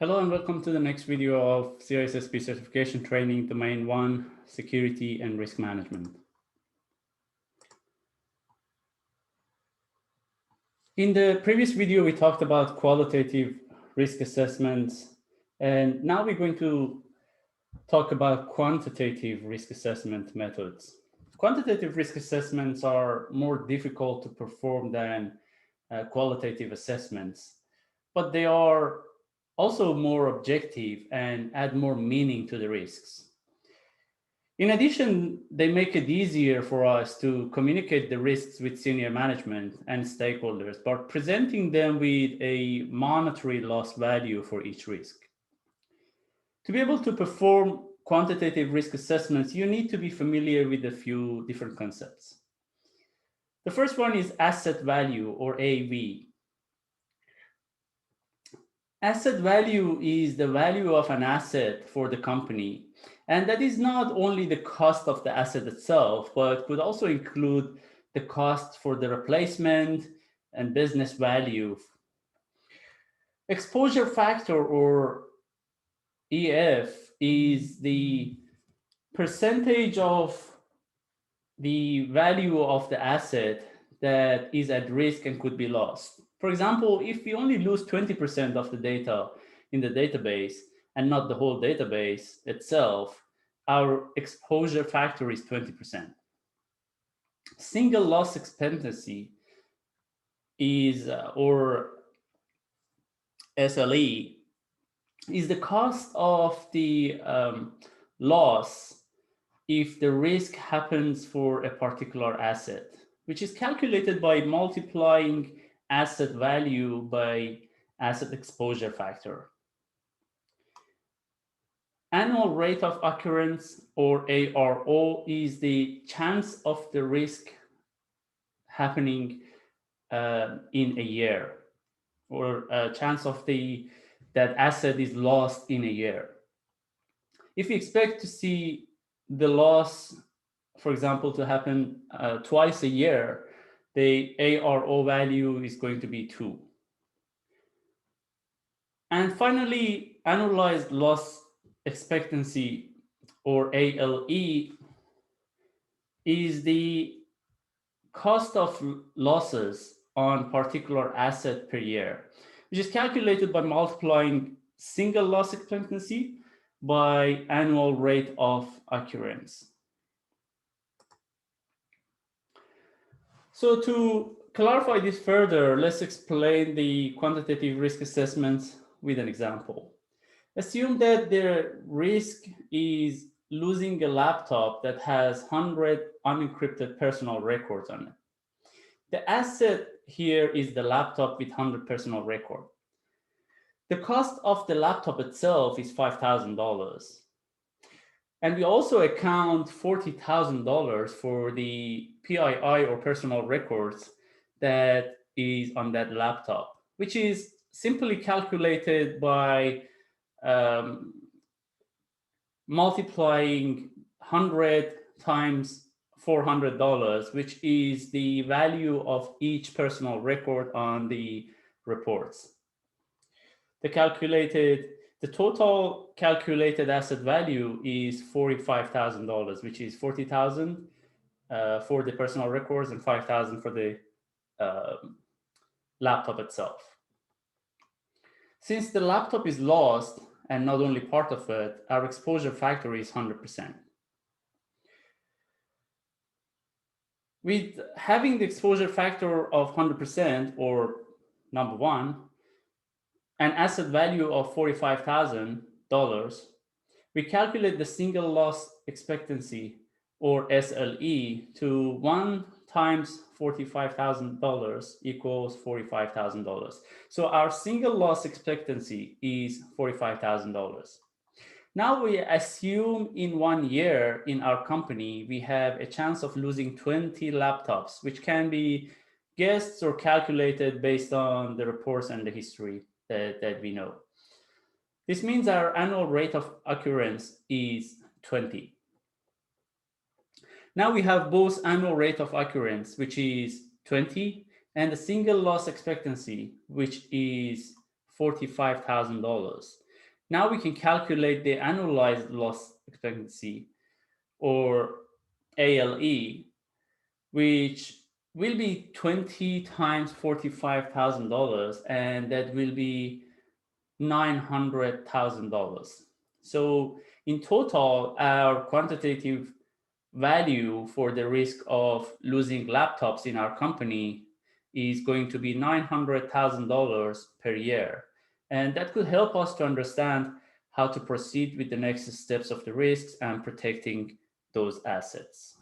Hello and welcome to the next video of CISSP certification training, domain 1, security and risk management. In the previous video, we talked about qualitative risk assessments, and now we're going to talk about quantitative risk assessment methods. Quantitative risk assessments are more difficult to perform than qualitative assessments, but they are also more objective and add more meaning to the risks. In addition, they make it easier for us to communicate the risks with senior management and stakeholders by presenting them with a monetary loss value for each risk. To be able to perform quantitative risk assessments, you need to be familiar with a few different concepts. The first one is asset value, or AV. Asset value is the value of an asset for the company. And that is not only the cost of the asset itself, but could also include the cost for the replacement and business value. Exposure factor, or EF, is the percentage of the value of the asset that is at risk and could be lost. For example, if we only lose 20% of the data in the database and not the whole database itself, our exposure factor is 20%. Single loss expectancy is, or SLE, is the cost of the loss if the risk happens for a particular asset, which is calculated by multiplying asset value by asset exposure factor. Annual rate of occurrence, or ARO, is the chance of the risk happening in a year, or a chance of that asset is lost in a year. If you expect to see the loss, for example, to happen twice a year, the ARO value is going to be 2. And finally, annualized loss expectancy, or ALE, is the cost of losses on particular asset per year, which is calculated by multiplying single loss expectancy by annual rate of occurrence. So to clarify this further, let's explain the quantitative risk assessments with an example. Assume that the risk is losing a laptop that has 100 unencrypted personal records on it. The asset here is the laptop with 100 personal records. The cost of the laptop itself is $5,000. And we also account $40,000 for the PII, or personal records, that is on that laptop, which is simply calculated by multiplying 100 times $400, which is the value of each personal record on the reports. The total calculated asset value is $45,000, which is $40,000 for the personal records and $5,000 for the laptop itself. Since the laptop is lost, and not only part of it, our exposure factor is 100%. With having the exposure factor of 100%, or number 1, an asset value of $45,000, we calculate the single loss expectancy, or SLE, to 1 times $45,000 equals $45,000. So our single loss expectancy is $45,000. Now we assume in 1 year in our company, we have a chance of losing 20 laptops, which can be guessed or calculated based on the reports and the history that we know. This means our annual rate of occurrence is 20. Now we have both annual rate of occurrence, which is 20, and the single loss expectancy, which is $45,000. Now we can calculate the annualized loss expectancy, or ALE, which will be 20 times $45,000, and that will be $900,000. So in total, our quantitative value for the risk of losing laptops in our company is going to be $900,000 per year. And that could help us to understand how to proceed with the next steps of the risks and protecting those assets.